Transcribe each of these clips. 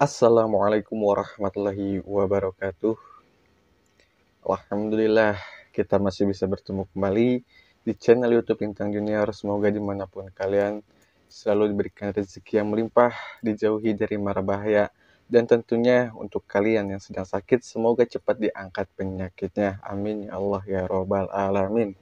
Assalamualaikum warahmatullahi wabarakatuh. Alhamdulillah, kita masih bisa bertemu kembali di channel YouTube Lintang Junior. Semoga dimanapun kalian selalu diberikan rezeki yang melimpah, dijauhi dari mara bahaya, dan tentunya untuk kalian yang sedang sakit, semoga cepat diangkat penyakitnya. Amin ya Allah ya Robbal Alamin.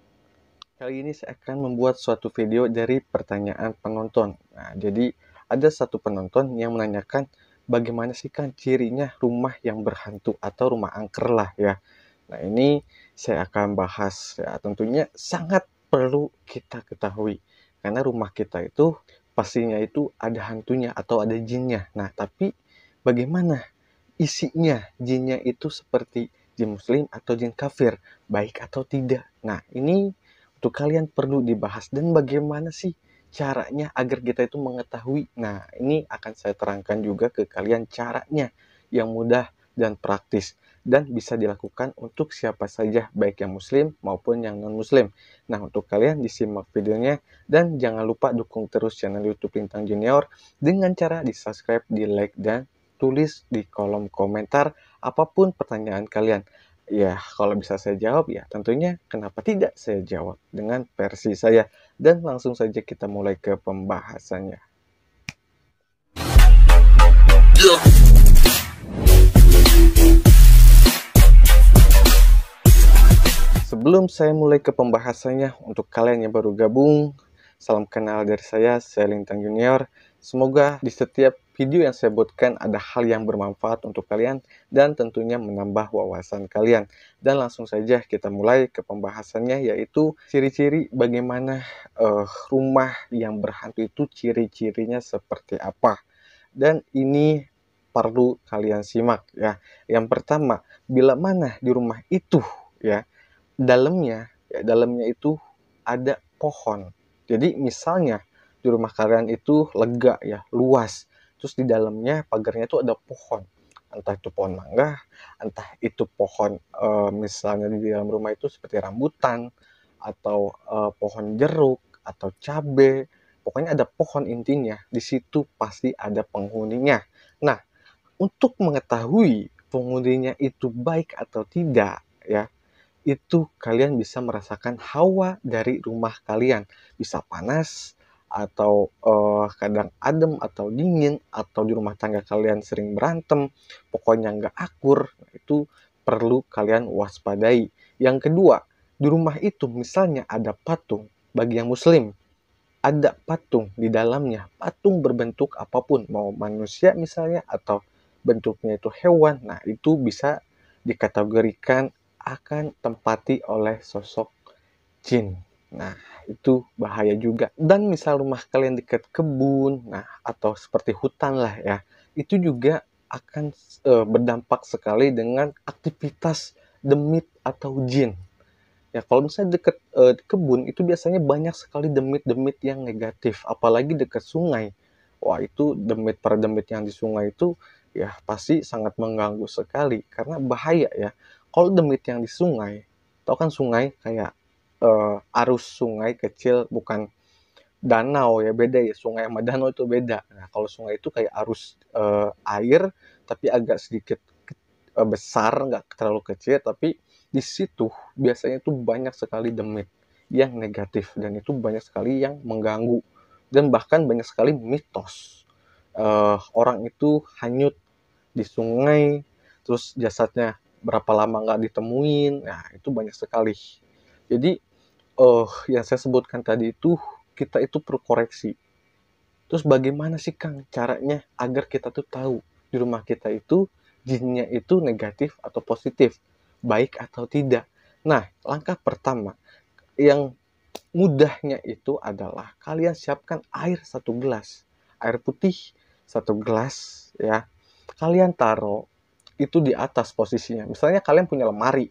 Kali ini saya akan membuat suatu video dari pertanyaan penonton. Nah, jadi ada satu penonton yang menanyakan bagaimana sih kan cirinya rumah yang berhantu atau rumah angker lah ya. Nah, ini saya akan bahas ya, tentunya sangat perlu kita ketahui. Karena rumah kita itu pastinya itu ada hantunya atau ada jinnya. Nah, tapi bagaimana isinya jinnya itu seperti jin muslim atau jin kafir, baik atau tidak. Nah, ini untuk kalian perlu dibahas dan bagaimana sih caranya agar kita itu mengetahui. Nah, ini akan saya terangkan juga ke kalian caranya yang mudah dan praktis dan bisa dilakukan untuk siapa saja, baik yang muslim maupun yang non-muslim. Nah, untuk kalian disimak videonya dan jangan lupa dukung terus channel YouTube Lintang Junior dengan cara di-subscribe, di-like, dan tulis di kolom komentar apapun pertanyaan kalian. Ya, kalau bisa saya jawab, ya tentunya kenapa tidak saya jawab dengan versi saya. Dan langsung saja kita mulai ke pembahasannya. Sebelum saya mulai ke pembahasannya, untuk kalian yang baru gabung, salam kenal dari saya Lintang Junior. Semoga di setiap video yang saya buatkan ada hal yang bermanfaat untuk kalian dan tentunya menambah wawasan kalian. Dan langsung saja kita mulai ke pembahasannya, yaitu ciri-ciri bagaimana rumah yang berhantu itu ciri-cirinya seperti apa. Dan ini perlu kalian simak ya. Yang pertama, bila mana di rumah itu ya dalamnya itu ada pohon. Jadi misalnya di rumah kalian itu lega ya, luas. Terus di dalamnya pagarnya itu ada pohon. Entah itu pohon mangga, entah itu pohon misalnya di dalam rumah itu seperti rambutan atau pohon jeruk atau cabe. Pokoknya ada pohon intinya. Di situ pasti ada penghuninya. Nah, untuk mengetahui penghuninya itu baik atau tidak ya, itu kalian bisa merasakan hawa dari rumah kalian. Bisa panas, atau kadang adem atau dingin, atau di rumah tangga kalian sering berantem, pokoknya nggak akur. Itu perlu kalian waspadai. Yang kedua, di rumah itu misalnya ada patung, bagi yang muslim, ada patung di dalamnya, patung berbentuk apapun, mau manusia misalnya atau bentuknya itu hewan. Nah, itu bisa dikategorikan akan tempati oleh sosok jin. Nah, itu bahaya juga. Dan misal rumah kalian dekat kebun, nah atau seperti hutan lah ya, itu juga akan berdampak sekali dengan aktivitas demit atau jin. Ya, kalau misalnya dekat kebun itu biasanya banyak sekali demit-demit yang negatif, apalagi dekat sungai. Wah, itu para demit yang di sungai itu ya pasti sangat mengganggu sekali karena bahaya ya. Kalau demit yang di sungai, tau kan sungai kayak arus sungai kecil, bukan danau ya, beda ya. Sungai sama danau itu beda. Nah, kalau sungai itu kayak arus air tapi agak sedikit besar, nggak terlalu kecil, tapi di situ biasanya itu banyak sekali demit yang negatif dan itu banyak sekali yang mengganggu dan bahkan banyak sekali mitos orang itu hanyut di sungai terus jasadnya berapa lama nggak ditemuin. Nah, itu banyak sekali. Jadi yang saya sebutkan tadi itu kita itu perlu koreksi. Terus bagaimana sih Kang caranya agar kita tuh tahu di rumah kita itu jinnya itu negatif atau positif, baik atau tidak? Nah, langkah pertama yang mudahnya itu adalah kalian siapkan air 1 gelas, air putih 1 gelas ya. Kalian taruh itu di atas posisinya. Misalnya kalian punya lemari,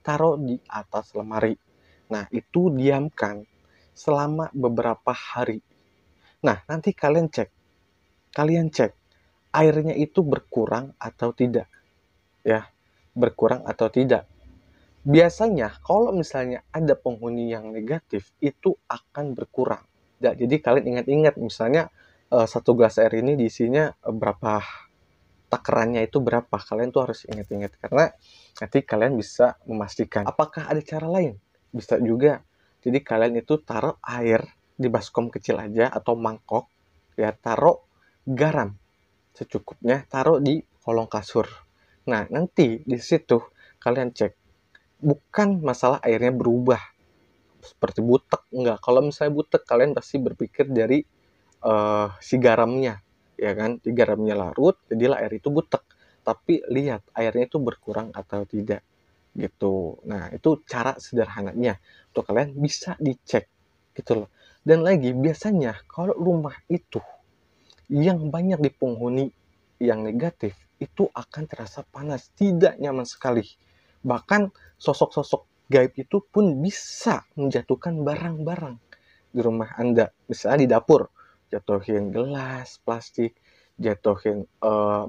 taruh di atas lemari. Nah, itu diamkan selama beberapa hari. Nah, nanti kalian cek airnya itu berkurang atau tidak ya, berkurang atau tidak. Biasanya kalau misalnya ada penghuni yang negatif itu akan berkurang ya. Jadi kalian ingat-ingat misalnya satu gelas air ini diisinya berapa, takarannya itu berapa. Kalian tuh harus ingat-ingat, karena nanti kalian bisa memastikan. Apakah ada cara lain? Bisa juga. Jadi kalian itu taruh air di baskom kecil aja atau mangkok, ya, taruh garam secukupnya, taruh di kolong kasur. Nah, nanti di situ kalian cek, bukan masalah airnya berubah seperti butek, enggak. Kalau misalnya butek, kalian pasti berpikir dari si garamnya, ya kan? Si garamnya larut, jadilah air itu butek. Tapi lihat airnya itu berkurang atau tidak, gitu. Nah, itu cara sederhananya untuk kalian bisa dicek, gitu loh. Dan lagi, biasanya kalau rumah itu yang banyak dipenghuni yang negatif, itu akan terasa panas, tidak nyaman sekali. Bahkan sosok-sosok gaib itu pun bisa menjatuhkan barang-barang di rumah Anda. Misalnya di dapur, jatuhin gelas plastik, jatuhin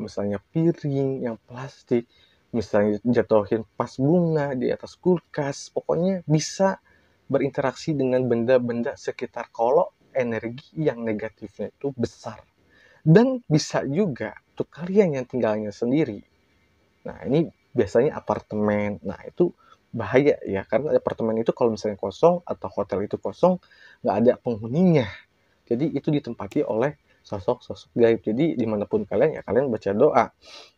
misalnya piring yang plastik, misalnya jatuhin vas bunga di atas kulkas. Pokoknya bisa berinteraksi dengan benda-benda sekitar kalau energi yang negatifnya itu besar. Dan bisa juga untuk kalian yang tinggalnya sendiri. Nah, ini biasanya apartemen. Nah, itu bahaya ya, karena apartemen itu kalau misalnya kosong atau hotel itu kosong, nggak ada penghuninya. Jadi itu ditempati oleh sosok-sosok gaib. Jadi dimanapun kalian, ya kalian baca doa.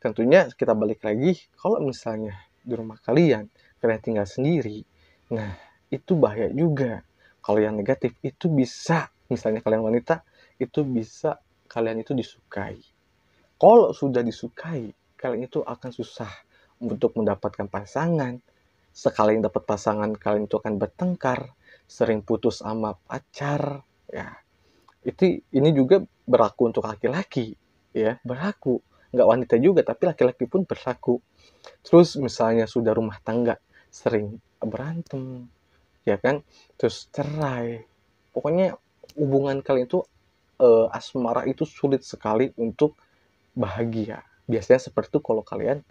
Tentunya kita balik lagi, kalau misalnya di rumah kalian tinggal sendiri, nah itu bahaya juga. Kalau yang negatif itu bisa, misalnya kalian wanita, itu bisa kalian itu disukai. Kalau sudah disukai, kalian itu akan susah untuk mendapatkan pasangan. Sekali dapat pasangan, kalian itu akan bertengkar, sering putus sama pacar, ya. Ini juga berlaku untuk laki-laki, ya, berlaku. Nggak wanita juga, tapi laki-laki pun berlaku. Terus misalnya sudah rumah tangga, sering berantem, ya kan? Terus cerai. Pokoknya hubungan kalian itu asmara itu sulit sekali untuk bahagia. Biasanya seperti itu kalau kalian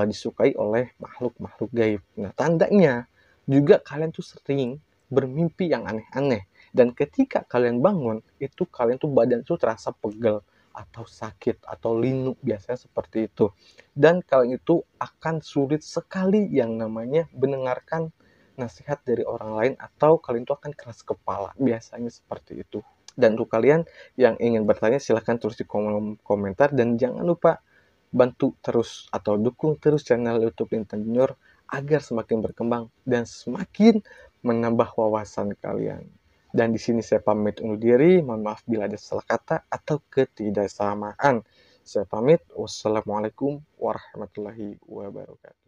disukai oleh makhluk-makhluk gaib. Nah, tandanya juga kalian tuh sering bermimpi yang aneh-aneh. Dan ketika kalian bangun, itu kalian tuh badan tuh terasa pegel atau sakit atau linu, biasanya seperti itu. Dan kalian itu akan sulit sekali yang namanya mendengarkan nasihat dari orang lain, atau kalian tuh akan keras kepala, biasanya seperti itu. Dan untuk kalian yang ingin bertanya, silahkan tulis di kolom komentar, dan jangan lupa bantu terus atau dukung terus channel YouTube Lintang Junior agar semakin berkembang dan semakin menambah wawasan kalian. Dan di sini saya pamit undur diri. Mohon maaf bila ada salah kata atau ketidaksamaan. Saya pamit. Wassalamualaikum warahmatullahi wabarakatuh.